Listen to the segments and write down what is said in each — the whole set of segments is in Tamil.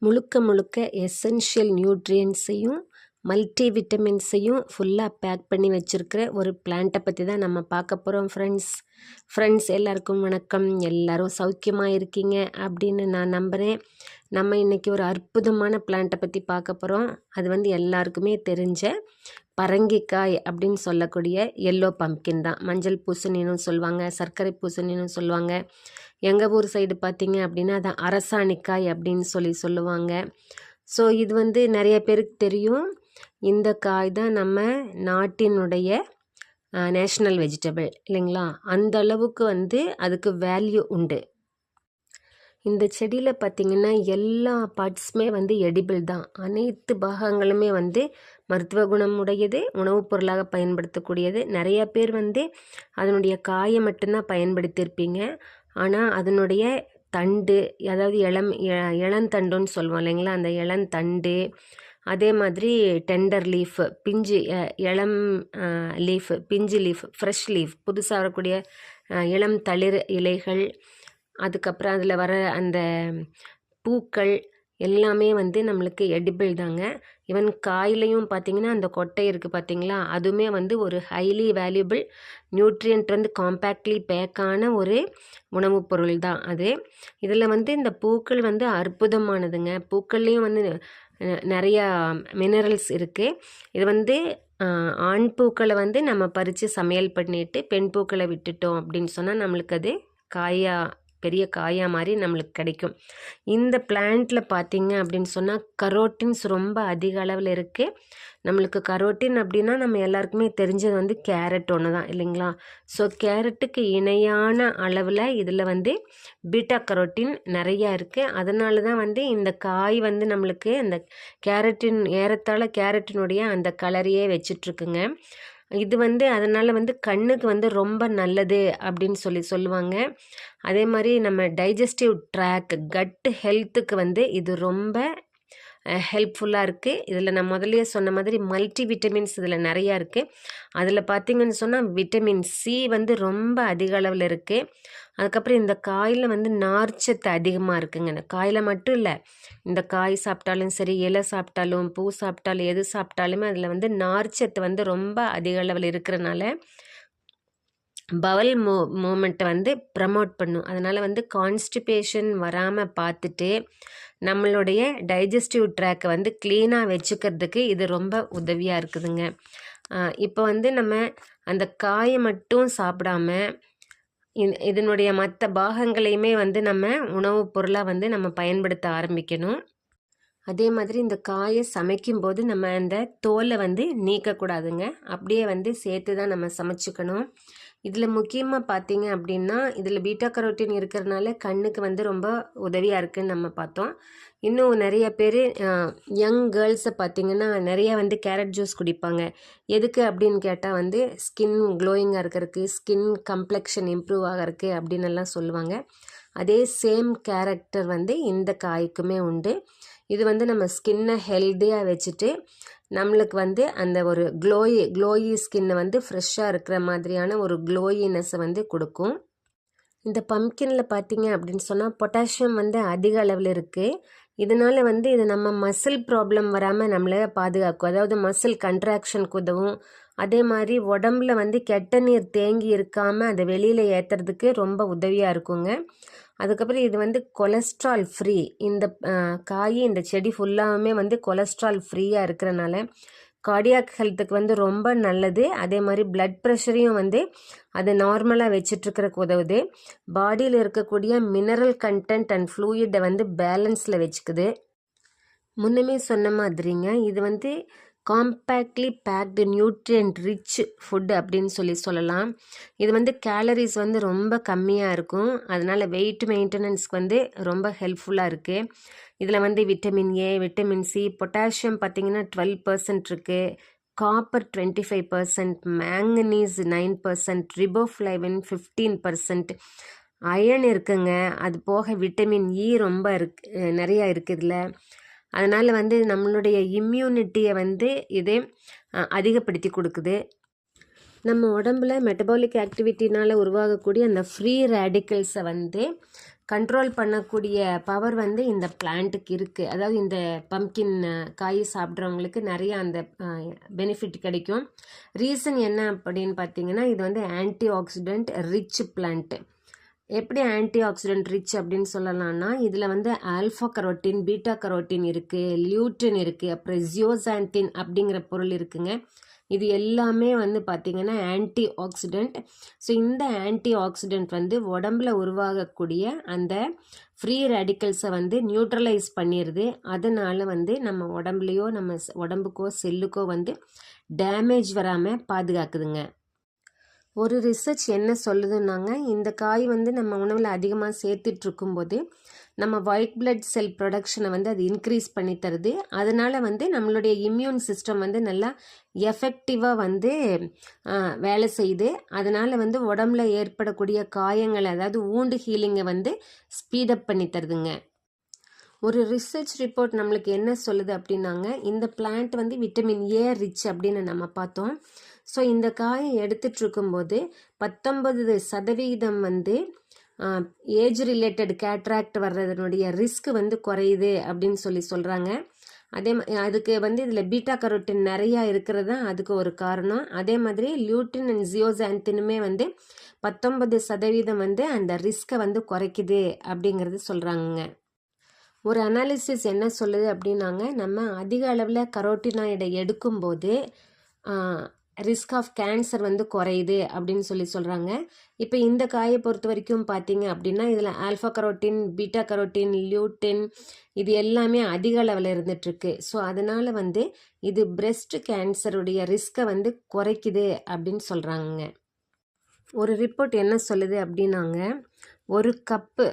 முழுக்க முழுக்க எசென்ஷியல் நியூட்ரியன்ஸையும் மல்டி விட்டமின்ஸையும் ஃபுல்லாக பேக் பண்ணி வச்சுருக்கிற ஒரு பிளான்ட்டை பற்றி தான் நம்ம பார்க்க போகிறோம் ஃப்ரெண்ட்ஸ் எல்லாருக்கும் வணக்கம். எல்லோரும் சௌக்கியமாக இருக்கீங்க அப்படின்னு நான் நம்புகிறேன். நம்ம இன்றைக்கி ஒரு அற்புதமான பிளான்ட்டை பற்றி பார்க்க போகிறோம். அது எல்லாருக்குமே தெரிஞ்ச பரங்கிக்காய் அப்படின்னு சொல்லக்கூடிய எல்லோ பம்ப்கின் தான். மஞ்சள் பூசணின்னு சொல்லுவாங்க, சர்க்கரை பூசணின்னு சொல்லுவாங்க. எங்கள் ஊர் சைடு பார்த்திங்க அப்படின்னா அதை அரசாணிக்காய் அப்படின்னு சொல்லுவாங்க. ஸோ இது நிறைய பேருக்கு தெரியும். இந்த காய் தான் நம்ம நாட்டினுடைய நேஷ்னல் வெஜிடபிள் இல்லைங்களா? அந்த அளவுக்கு அதுக்கு வேல்யூ உண்டு. இந்த செடியில் பார்த்திங்கன்னா எல்லா பார்ட்ஸுமே எடிபிள் தான். அனைத்து பாகங்களுமே மருத்துவ குணம் உடையது, உணவுப் பொருளாக பயன்படுத்தக்கூடியது. நிறைய பேர் அதனுடைய காயை மட்டும்தான் பயன்படுத்தியிருப்பீங்க. ஆனால் அதனுடைய தண்டு, அதாவது இளந்தண்டுன்னு சொல்லுவோம் இல்லைங்களா? அந்த இளந்தண்டு, அதே மாதிரி டெண்டர் லீஃப், பிஞ்சு இளம் லீஃப், பிஞ்சு லீஃப், ஃப்ரெஷ் லீஃப், புதுசாக வரக்கூடிய இளம் தளிர் இலைகள், அதுக்கப்புறம் அதில் வர அந்த பூக்கள் எல்லாமே நம்மளுக்கு எடிபிள் தாங்க. ஈவன் காயிலையும் பார்த்திங்கன்னா அந்த கொட்டை இருக்குது பார்த்திங்களா? அதுவுமே ஒரு ஹைலி வேல்யூபிள் நியூட்ரியன்ட் காம்பேக்ட்லி பேக்கான ஒரு உணவுப் பொருள் தான் அது. இதில் இந்த பூக்கள் அற்புதமானதுங்க. பூக்கள்லேயும் நிறையா மினரல்ஸ் இருக்குது. இது ஆண் பூக்களை நம்ம பறித்து சமையல் பண்ணிவிட்டு பெண் பூக்களை விட்டுட்டோம் அப்படின்னு சொன்னால் நம்மளுக்கு அது பெரிய காயாக மாதிரி நம்மளுக்கு கிடைக்கும். இந்த பிளான்ட்டில் பார்த்திங்க அப்படின்னு சொன்னால் கரோட்டின்ஸ் ரொம்ப அதிக அளவில் இருக்குது. நம்மளுக்கு கரோட்டின் அப்படின்னா நம்ம எல்லாருக்குமே தெரிஞ்சது கேரட் ஒன்று தான் இல்லைங்களா? ஸோ கேரட்டுக்கு இணையான அளவில் இதில் பீட்டா கரோட்டின் நிறையா இருக்குது. அதனால தான் இந்த காய் நம்மளுக்கு அந்த கேரட்டின் ஏறத்தாழ கேரட்டினுடைய அந்த கலரையே வச்சிட்ருக்குங்க. இது அதனால் கண்ணுக்கு ரொம்ப நல்லது அப்படின்னு சொல்லுவாங்க. அதே மாதிரி நம்ம டைஜஸ்டிவ் ட்ராக், கட் ஹெல்த்துக்கு இது ரொம்ப ஹெல்ப்ஃபுல்லாக இருக்குது. இதில் நான் முதலே சொன்ன மாதிரி மல்டி விட்டமின்ஸ் இதில் நிறையா இருக்குது. அதில் பார்த்திங்கன்னு சொன்னால் விட்டமின் சி ரொம்ப அதிக அளவில் இருக்குது. அதுக்கப்புறம் இந்த காயில் நார்ச்சத்து அதிகமாக இருக்குங்க. இந்த காயில் மட்டும் இல்லை, இந்த காய் சாப்பிட்டாலும் சரி, இலை சாப்பிட்டாலும், பூ சாப்பிட்டாலும், எது சாப்பிட்டாலுமே அதில் நார்ச்சத்து ரொம்ப அதிக அளவில் இருக்கிறனால பவல் மூமெண்ட்டை ப்ரமோட் பண்ணும். அதனால் கான்ஸ்டிபேஷன் வராமல் பார்த்துட்டு நம்மளுடைய டைஜஸ்டிவ் ட்ராக்கை க்ளீனாக வச்சுக்கிறதுக்கு இது ரொம்ப உதவியாக இருக்குதுங்க. இப்போ நம்ம அந்த காயை மட்டும் சாப்பிடாம இதனுடைய மற்ற பாகங்களையுமே நம்ம உணவுப் பொருளாக நம்ம பயன்படுத்த ஆரம்பிக்கணும். அதே மாதிரி இந்த காயை சமைக்கும்போது நம்ம அந்த தோலை நீக்கக்கூடாதுங்க. அப்படியே சேர்த்து தான் நம்ம சமைச்சிக்கணும். இதில் முக்கியமாக பார்த்தீங்க அப்படின்னா இதில் பீட்டா கரோட்டின் இருக்கிறதுனால கண்ணுக்கு ரொம்ப உதவியாக இருக்குதுன்னு நம்ம பார்த்தோம். இன்னும் நிறைய பேர் யங் கேர்ள்ஸை பார்த்திங்கன்னா நிறையா கேரட் ஜூஸ் குடிப்பாங்க. எதுக்கு அப்படின்னு கேட்டால் ஸ்கின் க்ளோயிங்காக இருக்கிறதுக்கு, ஸ்கின் கம்ப்ளெக்ஷன் இம்ப்ரூவ் ஆகிறதுக்கு அப்படின்னு எல்லாம் சொல்லுவாங்க. அதே சேம் கேரக்டர் இந்த காய்க்குமே உண்டு. இது நம்ம ஸ்கின்னை ஹெல்த்தியாக வச்சுட்டு நம்மளுக்கு அந்த ஒரு க்ளோயி ஸ்கின்னை ஃப்ரெஷ்ஷாக இருக்கிற மாதிரியான ஒரு க்ளோயினஸை கொடுக்கும். இந்த பம்ப்கினில் பார்த்திங்க அப்படின்னு சொன்னால் பொட்டாசியம் அதிக அளவில் இருக்குது. இதனால் இது நம்ம மசில் ப்ராப்ளம் வராமல் நம்மளை பாதுகாக்கும். அதாவது மசில் கண்ட்ராக்ஷனுக்கு உதவும். அதே மாதிரி உடம்புல கெட்ட நீர் தேங்கி இருக்காமல் அதை வெளியில் ஏற்றுறதுக்கு ரொம்ப உதவியாக இருக்குங்க. அதுக்கப்புறம் இது கொலஸ்ட்ரால் ஃப்ரீ. இந்த காய், இந்த செடி ஃபுல்லாகவுமே கொலஸ்ட்ரால் ஃப்ரீயாக இருக்கிறனால கார்டியாக் ஹெல்த்துக்கு ரொம்ப நல்லது. அதே மாதிரி பிளட் ப்ரெஷரையும் அது நார்மலாக வச்சிட்ருக்கிறதுக்கு உதவுது. பாடியில் இருக்கக்கூடிய மினரல் கண்டென்ட் அண்ட் ஃப்ளூயிடை பேலன்ஸில் வச்சுக்குது. முன்னமே சொன்ன மாதிரிங்க இது compactly packed nutrient rich food அப்படின்னு சொல்லலாம். இது கேலரிஸ் ரொம்ப கம்மியாக இருக்கும். அதனால் வெயிட் மெயின்டெனன்ஸ்க்கு ரொம்ப ஹெல்ப்ஃபுல்லாக இருக்குது. இதில் vitamin A, vitamin C, potassium பார்த்திங்கன்னா 12% இருக்குது, காப்பர் 25%, மேங்கனீஸ் 9%, ரிபோஃப்ளைவின் 15%, அயன் இருக்குங்க. அது போக விட்டமின் இ ரொம்ப நிறையா இருக்குது இதில். அதனால் நம்மளுடைய இம்யூனிட்டியை இது அதிகப்படுத்தி கொடுக்குது. நம்ம உடம்புல மெட்டபாலிக் ஆக்டிவிட்டினால் உருவாகக்கூடிய அந்த ஃப்ரீ ரேடிக்கல்ஸை கண்ட்ரோல் பண்ணக்கூடிய பவர் வந்து இந்த பிளான்ட்டுக்கு இருக்குது. அதாவது இந்த பம்கின் காய் சாப்பிட்றவங்களுக்கு நிறைய அந்த பெனிஃபிட் கிடைக்கும். ரீசன் என்ன அப்படின்னு பார்த்தீங்கன்னா, இது வந்து ஆன்டி ஆக்சிடென்ட் ரிச் பிளான்ட்டு. எப்படி ஆன்டி ஆக்சிடென்ட் ரிச் அப்படின்னு சொல்லலாம்னா, இதில் வந்து ஆல்ஃபா கரோட்டின், பீட்டா கரோட்டின் இருக்குது, லியூட்டின் இருக்குது, அப்புறம் ஜியோசாந்தின் அப்படிங்கிற பொருள் இருக்குங்க. இது எல்லாமே வந்து பார்த்திங்கன்னா ஆன்டி ஆக்சிடெண்ட். ஸோ இந்த ஆன்டி ஆக்சிடெண்ட் வந்து உடம்புல உருவாகக்கூடிய அந்த ஃப்ரீ ரேடிக்கல்ஸை வந்து நியூட்ரலைஸ் பண்ணிடுது. அதனால் வந்து நம்ம உடம்புலையோ நம்ம உடம்புக்கோ செல்லுக்கோ வந்து டேமேஜ் வராமல் பாதுகாக்குதுங்க. ஒரு ரிசர்ச் என்ன சொல்லுதுன்னாங்க, இந்த காய் வந்து நம்ம உணவில் அதிகமாக சேர்த்துட்டு இருக்கும்போது நம்ம ஒயிட் பிளட் செல் ப்ரொடக்ஷனை வந்து அது இன்க்ரீஸ் பண்ணி தருது. அதனால் வந்து நம்மளுடைய இம்யூன் சிஸ்டம் வந்து நல்லா எஃபெக்டிவாக வந்து வேலை செய்யுது. அதனால் வந்து உடம்புல ஏற்படக்கூடிய காயங்களை, அதாவது வூண்டு ஹீலிங்கை வந்து ஸ்பீடப் பண்ணி தருதுங்க. ஒரு ரிசர்ச் ரிப்போர்ட் நம்மளுக்கு என்ன சொல்லுது அப்படின்னாங்க, இந்த பிளான்ட் வந்து விட்டமின் ஏ ரிச் அப்படின்னு நம்ம பார்த்தோம். ஸோ இந்த காயை எடுத்துகிட்டு இருக்கும்போது 19% வந்து ஏஜ் ரிலேட்டட் கேட்ராக்ட் வர்றதனுடைய ரிஸ்க் வந்து குறையுது அப்படின்னு சொல்கிறாங்க. அதுக்கு வந்து இதில் பீட்டா கரோட்டின் நிறையா இருக்கிறது தான் அதுக்கு ஒரு காரணம். அதே மாதிரி லியூட்டின் அண்ட் ஜியோசாந்தினுமே வந்து 19% வந்து அந்த ரிஸ்க்கை வந்து குறைக்குது அப்படிங்கிறது சொல்கிறாங்க. ஒரு அனாலிசிஸ் என்ன சொல்லுது அப்படின்னாங்க, நம்ம அதிக அளவில் கரோட்டினாய்டை எடுக்கும்போது ரிஸ்க் ஆஃப் கேன்சர் வந்து குறையுது அப்படின்னு சொல்கிறாங்க. இப்போ இந்த காயை பொறுத்த வரைக்கும் பார்த்தீங்க அப்படின்னா, இதில் alpha carotene, beta carotene, lutein இது எல்லாமே அதிக அளவில் இருந்துகிட்ருக்கு. ஸோ அதனால் வந்து இது பிரெஸ்ட் கேன்சருடைய ரிஸ்க்கை வந்து குறைக்குது அப்படின்னு சொல்கிறாங்க. ஒரு ரிப்போர்ட் என்ன சொல்லுது அப்படின்னாங்க, ஒரு கப்பு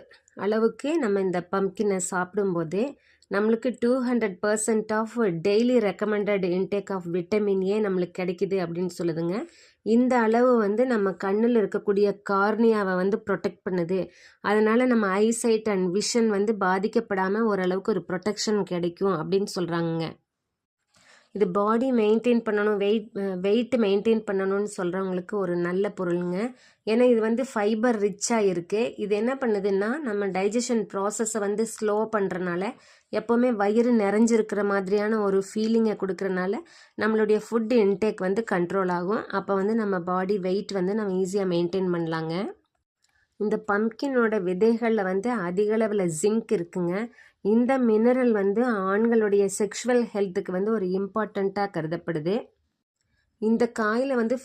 அளவுக்கு நம்ம இந்த பம்கினை சாப்பிடும்போது நம்மளுக்கு 200% of daily recommended intake of vitamin A நம்மளுக்கு கிடைக்குது அப்படின்னு சொல்லுதுங்க. இந்த அளவு வந்து நம்ம கண்ணில் இருக்கக்கூடிய கார்னியாவை வந்து ப்ரொடெக்ட் பண்ணுது. அதனால் நம்ம ஐசைட் அண்ட் விஷன் வந்து பாதிக்கப்படாமல் ஓரளவுக்கு ஒரு ப்ரொடெக்ஷன் கிடைக்கும் அப்படின்னு சொல்கிறாங்க. இது பாடி மெயின்டைன் பண்ணணும், வெயிட் மெயின்டைன் பண்ணணும்னு சொல்கிறவங்களுக்கு ஒரு நல்ல பொருளுங்க. ஏன்னா இது வந்து ஃபைபர் ரிச்சாக இருக்குது. இது என்ன பண்ணுதுன்னா, நம்ம டைஜஷன் ப்ராசஸை வந்து ஸ்லோ பண்ணுறனால, எப்போவுமே வயிறு நிறைஞ்சிருக்கிற மாதிரியான ஒரு ஃபீலிங்கை கொடுக்குறனால நம்மளுடைய ஃபுட் இன்டேக் வந்து கண்ட்ரோல் ஆகும். அப்போ வந்து நம்ம பாடி வெயிட் வந்து நம்ம ஈஸியாக மெயின்டைன் பண்ணலாங்க. இந்த பம்கினோட விதைகளில் வந்து அதிகளவில் ஜிங்க் இருக்குங்க. இந்த மினரல் வந்து ஆண்களுடைய செக்ஷுவல் ஹெல்த்துக்கு வந்து ஒரு இம்பார்ட்டண்ட்டாக கருதப்படுது. இந்த காயில் வந்து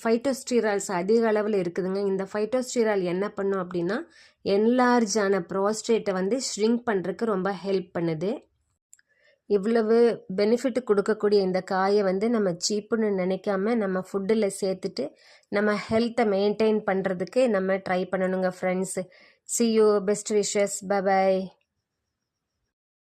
ஃபைட்டோஸ்டீரால்ஸ் அதிக அளவில் இருக்குதுங்க. இந்த ஃபைட்டோஸ்டீரால் என்ன பண்ணும் அப்படின்னா, என்லார்ஜ் ஆன ப்ராஸ்டேட்டை வந்து ஷ்ரிங்க் பண்ணுறதுக்கு ரொம்ப ஹெல்ப் பண்ணுது. இவ்வளவு பெனிஃபிட் கொடுக்கக்கூடிய இந்த காயை வந்து நம்ம சீப்புன்னு நினைக்காம நம்ம ஃபுட்டில் சேர்த்துட்டு நம்ம ஹெல்த்தை மெயின்டைன் பண்ணுறதுக்கு நம்ம ட்ரை பண்ணணுங்க friends. See you, best wishes, bye bye.